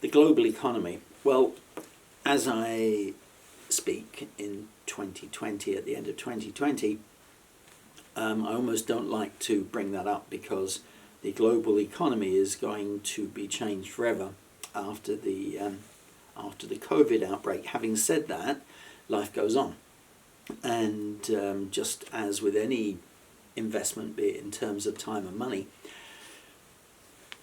The global economy. Well, as I speak in 2020, at the end of 2020, I almost don't like to bring that up because the global economy is going to be changed forever after the COVID outbreak. Having said that, life goes on, and just as with any investment, be it in terms of time and money,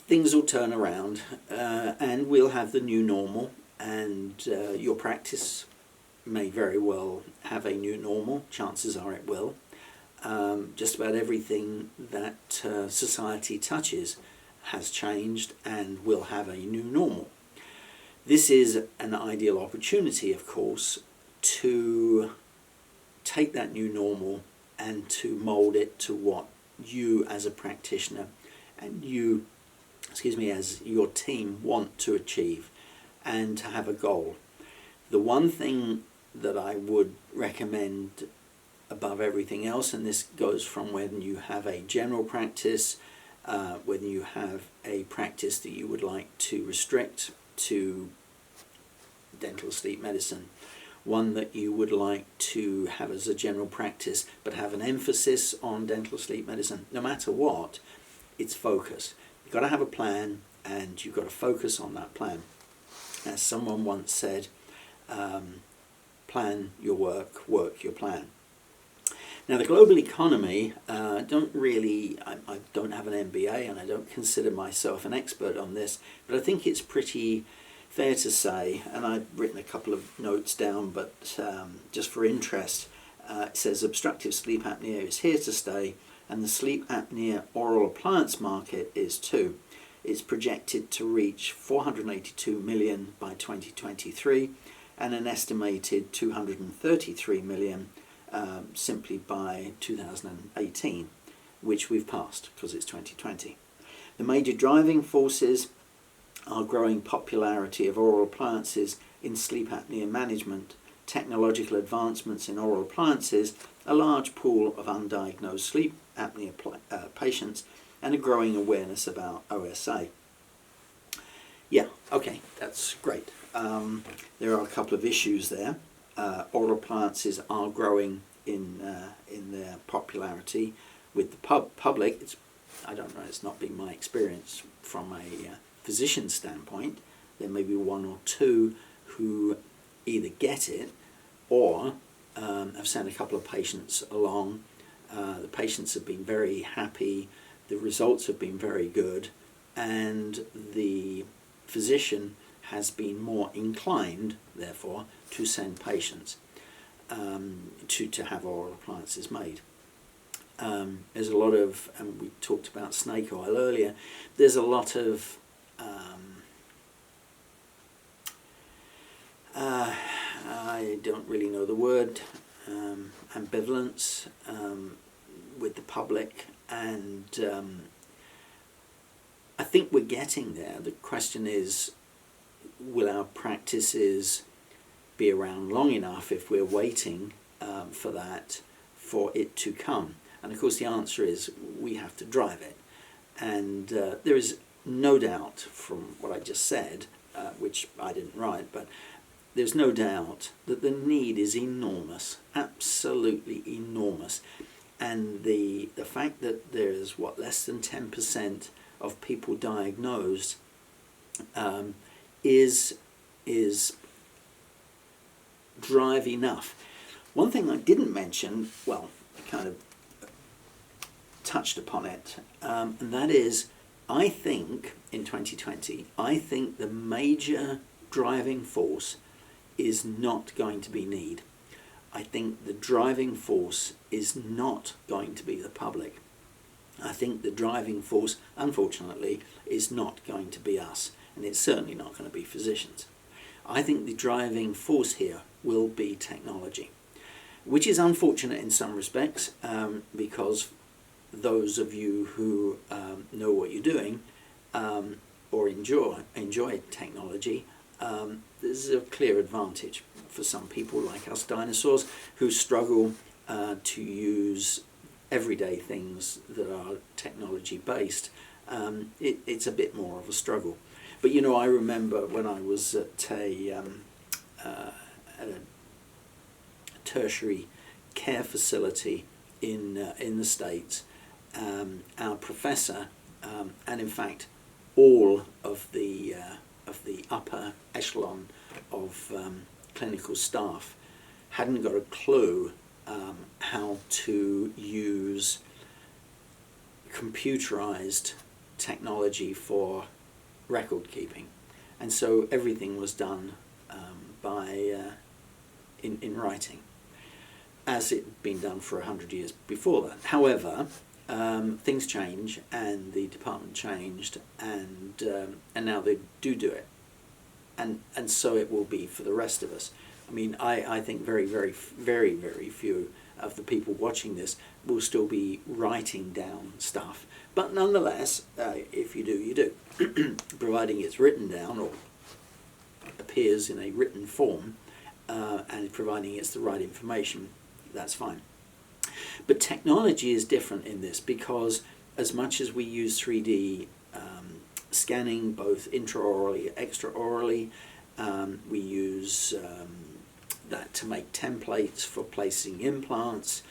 things will turn around, and we'll have the new normal, and your practice may very well have a new normal. Chances are it will. Just about everything that society touches has changed and will have a new normal. This is an ideal opportunity, of course, to take that new normal and to mould it to what you as a practitioner and you, as your team want to achieve, and to have a goal. The one thing that I would recommend above everything else, and this goes from when you have a general practice, when you have a practice that you would like to restrict to dental sleep medicine, one that you would like to have as a general practice but have an emphasis on dental sleep medicine, no matter what, it's focus. You've got to have a plan and you've got to focus on that plan. As someone once said, plan your work, work your plan. Now, the global economy, I don't have an MBA and I don't consider myself an expert on this, but I think it's pretty fair to say, and I've written a couple of notes down, but just for interest, it says obstructive sleep apnea is here to stay, and the sleep apnea oral appliance market is too. It's projected to reach 482 million by 2023 and an estimated 233 million simply by 2018, which we've passed because it's 2020. The major driving forces are growing popularity of oral appliances in sleep apnea management, technological advancements in oral appliances, a large pool of undiagnosed sleep apnea patients, and a growing awareness about OSA. Yeah, okay, that's great. There are a couple of issues there. Oral appliances are growing in their popularity with the public. I don't know, it's not been my experience from a physician standpoint. There may be one or two who either get it or have sent a couple of patients along. The patients have been very happy, the results have been very good, and the physician has been more inclined, therefore, to send patients to have oral appliances made. There's a lot of, and we talked about snake oil earlier, there's a lot of I don't really know the word, ambivalence with the public, and I think we're getting there. The question is, will our practices be around long enough if we're waiting for it to come? And of course the answer is we have to drive it. And there is no doubt from what I just said, which I didn't write, but there's no doubt that the need is enormous, absolutely enormous. And the fact that there's, less than 10% of people diagnosed is drive enough. One thing I didn't mention, well, I kind of touched upon it, and that is, I think in 2020, I think the major driving force is not going to be need. I think the driving force is not going to be the public. I think the driving force, unfortunately, is not going to be us, and it's certainly not going to be physicians. I think the driving force here will be technology, which is unfortunate in some respects, because those of you who know what you're doing or enjoy technology, there's a clear advantage for some people like us dinosaurs who struggle to use everyday things that are technology based. It's a bit more of a struggle. But you know, I remember when I was at a tertiary care facility in the States, our professor, and in fact all of the upper echelon of clinical staff hadn't got a clue how to use computerized technology for record keeping, and so everything was done in writing, as it had been done for 100 years before that. However, things change, and the department changed, and now they do it, and so it will be for the rest of us. I mean, I think very few of the people watching this will still be writing down stuff, but nonetheless, if you do, you do, providing it's written down or appears in a written form, and providing it's the right information, that's fine. But technology is different in this, because as much as we use 3D scanning, both intraorally, extraorally, we use that to make templates for placing implants,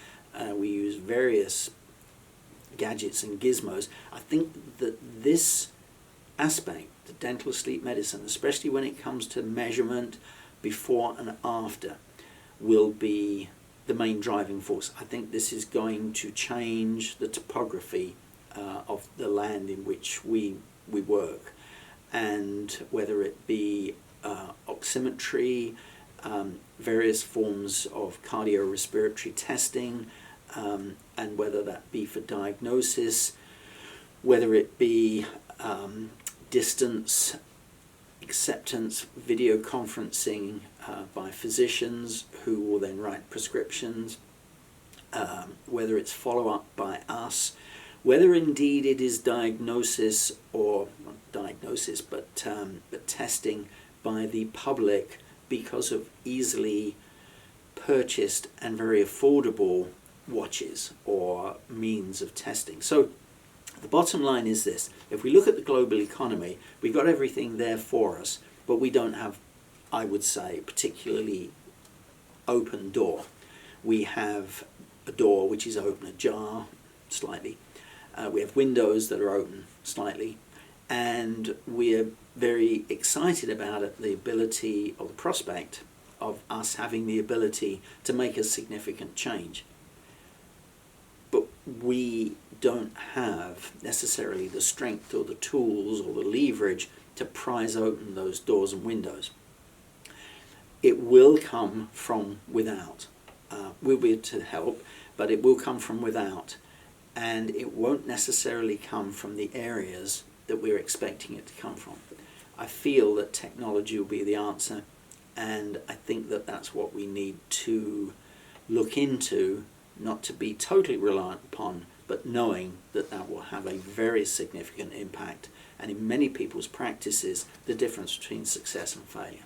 we use various gadgets and gizmos. I think that this aspect, the dental sleep medicine, especially when it comes to measurement before and after, will be the main driving force. I think this is going to change the topography of the land in which we work, and whether it be oximetry, various forms of cardiorespiratory testing, and whether that be for diagnosis, whether it be distance acceptance, video conferencing by physicians who will then write prescriptions, whether it's follow-up by us, whether indeed it is diagnosis, or not diagnosis, but testing by the public because of easily purchased and very affordable watches or means of testing. So the bottom line is this: if we look at the global economy, we've got everything there for us, but we don't have, I would say, particularly open door. We have a door which is open ajar slightly. We have windows that are open slightly, and we're very excited about it, the ability or the prospect of us having the ability to make a significant change. But we don't have necessarily the strength or the tools or the leverage to prise open those doors and windows. It will come from without. We'll be able to help, but it will come from without, and it won't necessarily come from the areas that we're expecting it to come from. I feel that technology will be the answer, and I think that that's what we need to look into, not to be totally reliant upon, but knowing that that will have a very significant impact, and in many people's practices, the difference between success and failure.